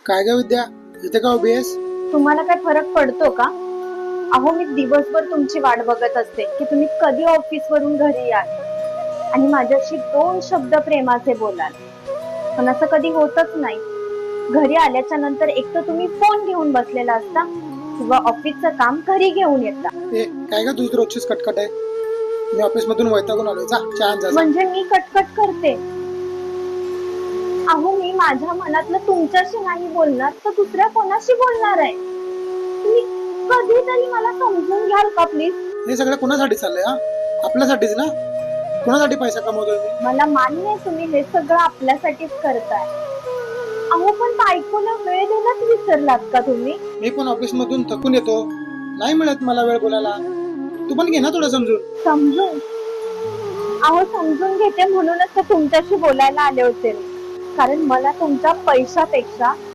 काय ग विद्या, इथे का उभी आहेस? तुम्हाला काय फरक पडतो का? अहो मी दिवसभर तुमची वाट बघत असते की तुम्ही कधी ऑफिस वरून घरी याल आणि माझ्याशी 2 शब्द प्रेमाचे बोलाल, पण असं कधी होतच नाही. घरी आल्याच्या नंतर एक तर तुम्ही फोन घेऊन बसलेला असता किंवा ऑफिसचं काम घरी घेऊन येता. ए काय ग, तुझी रोजचीच कटकट आहे. मी ऑफिस मधून वैतागून आलोय. जा चहा आण जा. म्हणजे मी कटकट करते? अहो मी माझ्या मनातलं तुमच्याशी नाही बोलणार तर दुसऱ्या कोणाशी बोलणार आहे? तुम्ही कधीतरी मला समजून घ्याल का प्लीज? हे सगळं कोणासाठी चाललंय? हा, आपल्यासाठीच ना. कोणासाठी पैसा कमवतोय मी? मला मान्य आहे तुम्ही हे सगळं आपल्यासाठीच करताय. अहो पण बायकोला वेळ देणंच विसरलात का तुम्ही? मी पण ऑफिस मधून थकून येतो, नाही मिळत मला वेळ बोलायला. तू पण घे ना थोडं समजून. समजून? अहो समजून घेते म्हणूनच तर तुमच्याशी बोलायला आले होते, कारण मला तुमच्या पैशापेक्षा